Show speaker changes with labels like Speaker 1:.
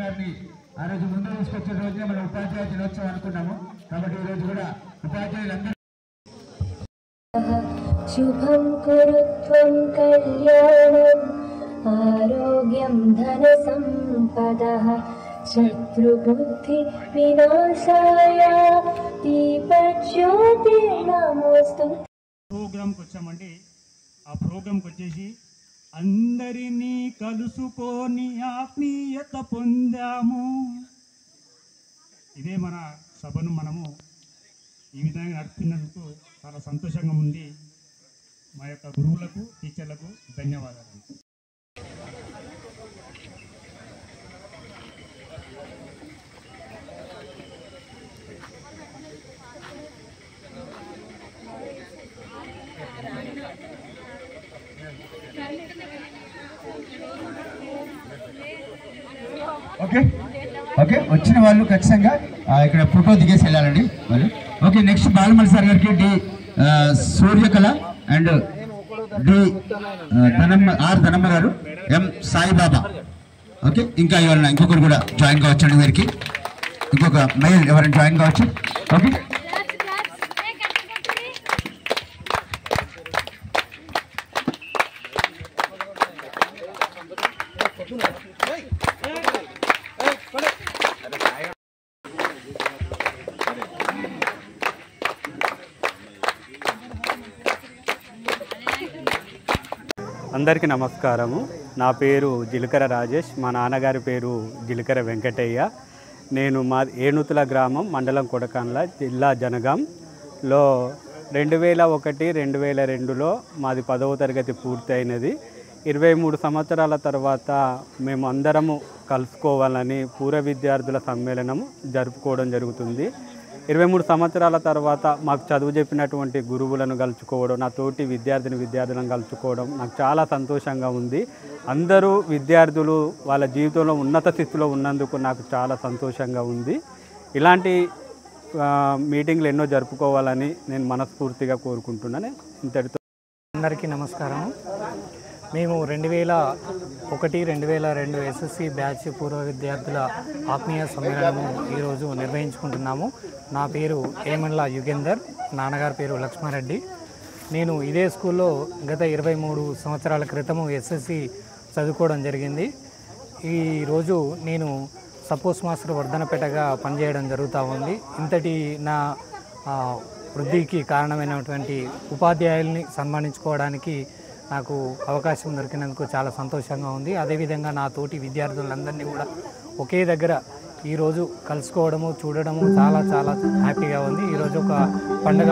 Speaker 1: గారిని ఆ రోజు ముందు తీసుకొచ్చిన రోజునే మనం ఉపాధ్యాయ దినోత్సవం అనుకున్నాము. కాబట్టి ఈ రోజు కూడా ఉపాధ్యాయులందరూ
Speaker 2: శుభం కురుత్వం కళ్యాణం ఆరోగ్యం ధన సంపదః శత్రుబుద్ధి వినాశాయ దీపజ్యోతిర్నమోస్తు.
Speaker 3: ప్రోగ్రాంకి వచ్చామండి. ఆ ప్రోగ్రాంకి వచ్చేసి అందరినీ కలుసుకొని ఆత్మీయత పొందాము. ఇదే మన సభను మనము ఈ విధంగా నడుపుతున్నందుకు చాలా సంతోషంగా ఉంది. మా యొక్క గురువులకు, టీచర్లకు ధన్యవాదాలు.
Speaker 1: ఓకే ఓకే వచ్చిన వాళ్ళు ఖచ్చితంగా ఇక్కడ ఫోటో దిగేసి వెళ్ళాలండి వాళ్ళు. ఓకే, నెక్స్ట్ బాలమల్లి సార్ గారికి D Suryakala and D Dhanamma గారు, ఎం సాయిబాబా. ఓకే, ఇంకా ఎవరైనా ఇంకొకరు కూడా జాయిన్ కావచ్చండి. వీరికి ఇంకొక మెయిల్ ఎవరైనా జాయిన్ కావచ్చు. ఓకే,
Speaker 4: అందరికీ నమస్కారము. నా పేరు జిలకర రాజేష్. మా నాన్నగారి పేరు జిలకర వెంకటయ్య. నేను మా ఏనుతుల గ్రామం, మండలం కొడకండ్ల, జిల్లా జనగాంలో 2001-2002లో మాది 10వ తరగతి పూర్తయినది. 23 సంవత్సరాల తర్వాత మేము అందరము కలుసుకోవాలని పూర్వ విద్యార్థుల సమ్మేళనం జరుపుకోవడం జరుగుతుంది. 23 సంవత్సరాల తర్వాత మాకు చదువు చెప్పినటువంటి గురువులను కలుసుకోవడం, నా తోటి విద్యార్థులను కలుసుకోవడం నాకు చాలా సంతోషంగా ఉంది. అందరూ విద్యార్థులు వాళ్ళ జీవితంలో ఉన్నత స్థితిలో ఉన్నందుకు నాకు చాలా సంతోషంగా ఉంది. ఇలాంటి మీటింగ్లు ఎన్నో జరుపుకోవాలని నేను మనస్ఫూర్తిగా కోరుకుంటున్నాను. ఇంతటితో
Speaker 5: అందరికీ నమస్కారం. మేము 2001-2002 ఎస్ఎస్సి బ్యాచ్ పూర్వ విద్యార్థుల ఆత్మీయ సమ్మేళనము ఈరోజు నిర్వహించుకుంటున్నాము. నా పేరు ఏమన్ల యుగేందర్, నాన్నగారి పేరు లక్ష్మారెడ్డి. నేను ఇదే స్కూల్లో గత 23 సంవత్సరాల క్రితము ఎస్ఎస్సి చదువుకోవడం జరిగింది. ఈరోజు నేను సపోజ్ మాస్టర్ వర్ధనపేటగా పనిచేయడం జరుగుతూ ఉంది. ఇంతటి నా వృద్ధికి కారణమైనటువంటి ఉపాధ్యాయుల్ని సన్మానించుకోవడానికి నాకు అవకాశం దొరికినందుకు చాలా సంతోషంగా ఉంది. అదేవిధంగా నా తోటి విద్యార్థులందరినీ కూడా ఒకే దగ్గర ఈరోజు కలుసుకోవడము, చూడడము చాలా చాలా హ్యాపీగా ఉంది. ఈరోజు ఒక పండుగ